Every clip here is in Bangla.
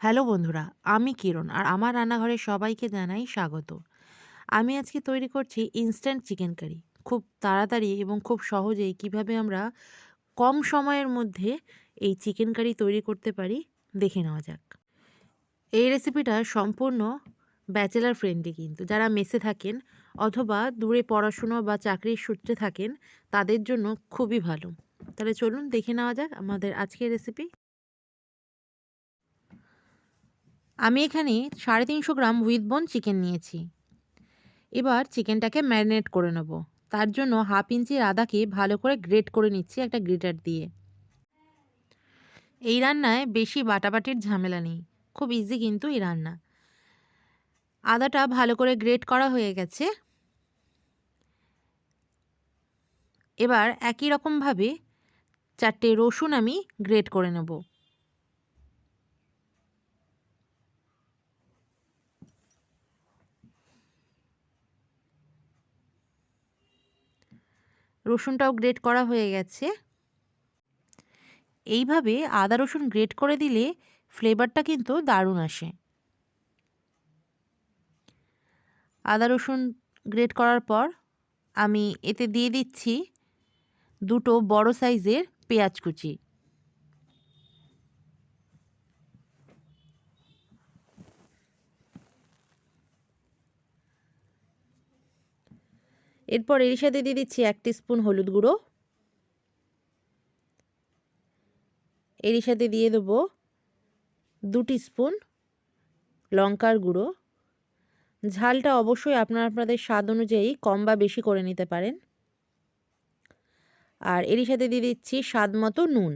হ্যালো বন্ধুরা, আমি কিরণ আর আমার রান্নাঘরে সবাইকে জানাই স্বাগত। আমি আজকে তৈরি করছি ইনস্ট্যান্ট চিকেন কারি। খুব তাড়াতাড়ি এবং খুব সহজেই কিভাবে আমরা কম সময়ের মধ্যে এই চিকেন কারি তৈরি করতে পারি দেখে নেওয়া যাক। এই রেসিপিটা সম্পূর্ণ ব্যাচেলার ফ্রেন্ডলি কিন্তু যারা মেসে থাকেন অথবা দূরে পড়াশুনো বা চাকরির সূত্রে থাকেন তাদের জন্য খুবই ভালো। তাহলে চলুন দেখে নেওয়া যাক আমাদের আজকের রেসিপি। আমি এখানে 350 গ্রাম উইথ বোন চিকেন নিয়েছি। এবার চিকেনটাকে ম্যারিনেট করে নেব। তার জন্য হাফ ইঞ্চির আদাকে ভালো করে গ্রেট করে নিচ্ছি একটা গ্রেটার দিয়ে। এই রান্নায় বেশি বাটাবাটির ঝামেলা নেই, খুব ইজি কিন্তু এই রান্না। আদাটা ভালো করে গ্রেট করা হয়ে গেছে। এবার একই রকমভাবে 4টে রসুন আমি গ্রেট করে নেব। রসুনটাও গ্রেট করা হয়ে গেছে। এইভাবে আদা রসুন গ্রেট করে দিলে ফ্লেভারটা কিন্তু দারুণ আসে। আদা রসুন গ্রেট করার পর আমি এতে দিয়ে দিচ্ছি 2টো বড় সাইজের পেঁয়াজ কুচি। এরপর এর সাথে দিয়ে দিচ্ছি 1 টিস্পুন হলুদ গুঁড়ো। এর সাথে দিয়ে দেবো 2 টিস্পুন লঙ্কার গুঁড়ো। ঝালটা অবশ্যই আপনাদের স্বাদ অনুযায়ী কম বা বেশি করে নিতে পারেন। আর এর সাথে দিয়ে দিচ্ছি স্বাদ মতো নুন।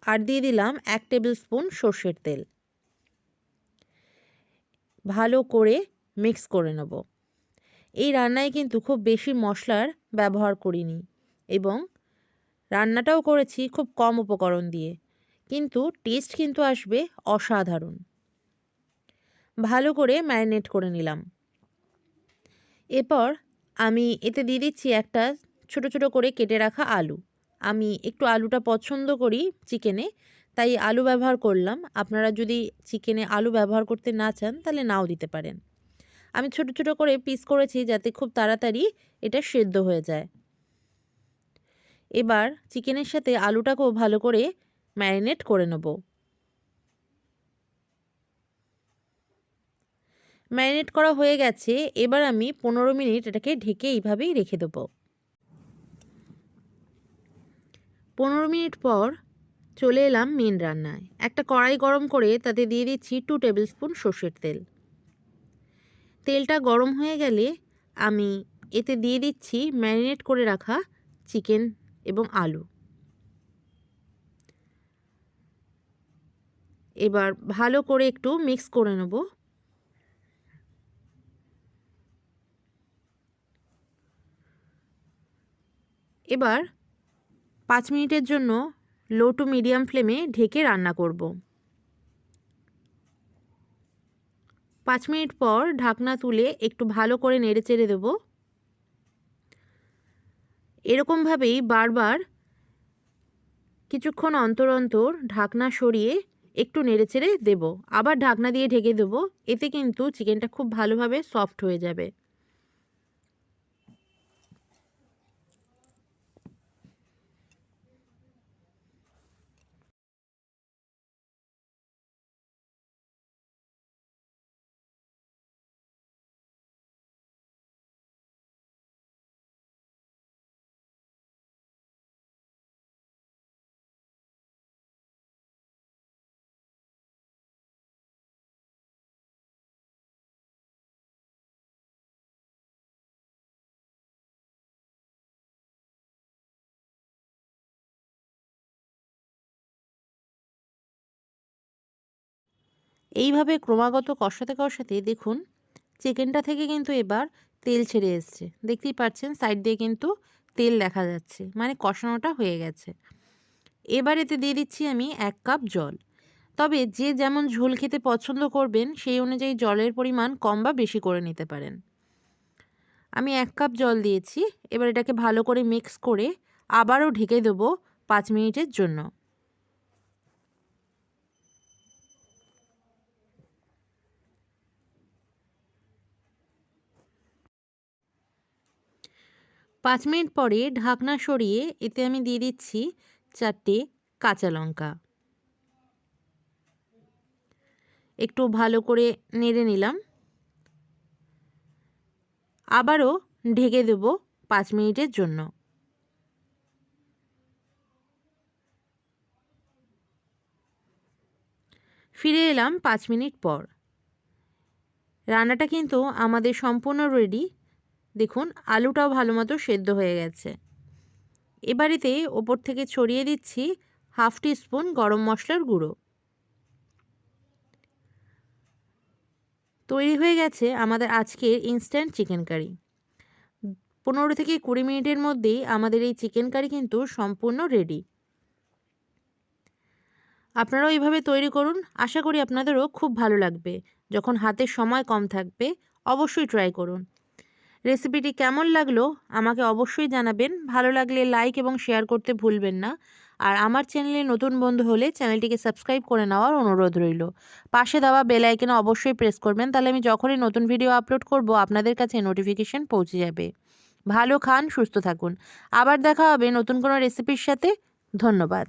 আর দিয়ে দিলাম 1 টেবিল স্পুন সর্ষের তেল। ভালো করে মিক্স করে নেব। এই রান্নায় কিন্তু খুব বেশি মশলার ব্যবহার করিনি এবং রান্নাটাও করেছি খুব কম উপকরণ দিয়ে, কিন্তু টেস্ট কিন্তু আসবে অসাধারণ। ভালো করে ম্যারিনেট করে নিলাম। এরপর আমি এতে দিয়ে দিচ্ছি একটা ছোট ছোট করে কেটে রাখা আলু। আমি একটু আলুটা পছন্দ করি চিকেনে, তাই আলু ব্যবহার করলাম। আপনারা যদি চিকেনে আলু ব্যবহার করতে না চান তাহলে নাও দিতে পারেন। আমি ছোট ছোট করে পিস করেছি যাতে খুব তাড়াতাড়ি এটা সেদ্ধ হয়ে যায়। এবার চিকেনের সাথে আলুটাকেও ভালো করে ম্যারিনেট করে নেব। ম্যারিনেট করা হয়ে গেছে। এবার আমি 15 মিনিট এটাকে ঢেকে এইভাবেই রেখে দেবো। 15 মিনিট পর চলে এলাম মেন রান্নায়। একটা কড়াই গরম করে তাতে দিয়ে দিচ্ছি 2 টেবিল স্পুন সর্ষের তেল। তেলটা গরম হয়ে গেলে আমি এতে দিয়ে দিচ্ছি ম্যারিনেট করে রাখা চিকেন এবং আলু। এবার ভালো করে একটু মিক্স করে নেব। এবার 5 মিনিটের জন্য লো টু মিডিয়াম ফ্লেমে ঢেকে রান্না করব। 5 মিনিট পর ঢাকনা তুলে একটু ভালো করে নেড়েচেড়ে দেব। এরকমভাবেই বারবার কিছুক্ষণ অন্তর অন্তর ঢাকনা সরিয়ে একটু নেড়েচেড়ে দেব। আবার ঢাকনা দিয়ে ঢেকে দেব। এতে কিন্তু চিকেনটা খুব ভালোভাবে সফট হয়ে যাবে। এইভাবে ক্রমাগত কষাতে কষাতে দেখুন চিকেনটা থেকে কিন্তু এবার তেল ছেড়ে এসছে। দেখতেই পাচ্ছেন সাইড দিয়ে কিন্তু তেল দেখা যাচ্ছে, মানে কষানোটা হয়ে গেছে। এবার এতে দিয়ে দিচ্ছি আমি 1 কাপ জল। তবে যে যেমন ঝোল খেতে পছন্দ করবেন সেই অনুযায়ী জলের পরিমাণ কম বা বেশি করে নিতে পারেন। আমি 1 কাপ জল দিয়েছি। এবার এটাকে ভালো করে মিক্স করে আবারও ঢেকে দেবো 5 মিনিটের জন্য। পাঁচ মিনিট পরে ঢাকনা সরিয়ে এতে আমি দিয়ে দিচ্ছি 4টে কাঁচা লঙ্কা। একটু ভালো করে নেড়ে নিলাম। আবারও ঢেকে দেব 5 মিনিটের জন্য। ফিরে এলাম 5 মিনিট পর। রান্নাটা কিন্তু আমাদের সম্পূর্ণ রেডি। দেখুন আলুটাও ভালো মতো সেদ্ধ হয়ে গেছে। এবারেতে ওপর থেকে ছড়িয়ে দিচ্ছি 1/2 টিস্পুন গরম মশলার গুঁড়ো। তৈরি হয়ে গেছে আমাদের আজকের ইনস্ট্যান্ট চিকেন কারি। 15 থেকে 20 মিনিটের মধ্যেই আমাদের এই চিকেন কারি কিন্তু সম্পূর্ণ রেডি। আপনারাও এইভাবে তৈরি করুন, আশা করি আপনাদেরও খুব ভালো লাগবে। যখন হাতে সময় কম থাকবে অবশ্যই ট্রাই করুন। রেসিপিটি কেমন লাগলো আমাকে অবশ্যই জানাবেন। ভালো লাগলে লাইক এবং শেয়ার করতে ভুলবেন না। আর আমার চ্যানেলে নতুন বন্ধু হলে চ্যানেলটিকে সাবস্ক্রাইব করে নেওয়ার অনুরোধ রইল। পাশে দেওয়া বেল আইকনে অবশ্যই প্রেস করবেন, তাহলে আমি যখনই নতুন ভিডিও আপলোড করব আপনাদের কাছে নোটিফিকেশন পৌঁছে যাবে। ভালো খান, সুস্থ থাকুন। আবার দেখা হবে নতুন কোনো রেসিপির সাথে। ধন্যবাদ।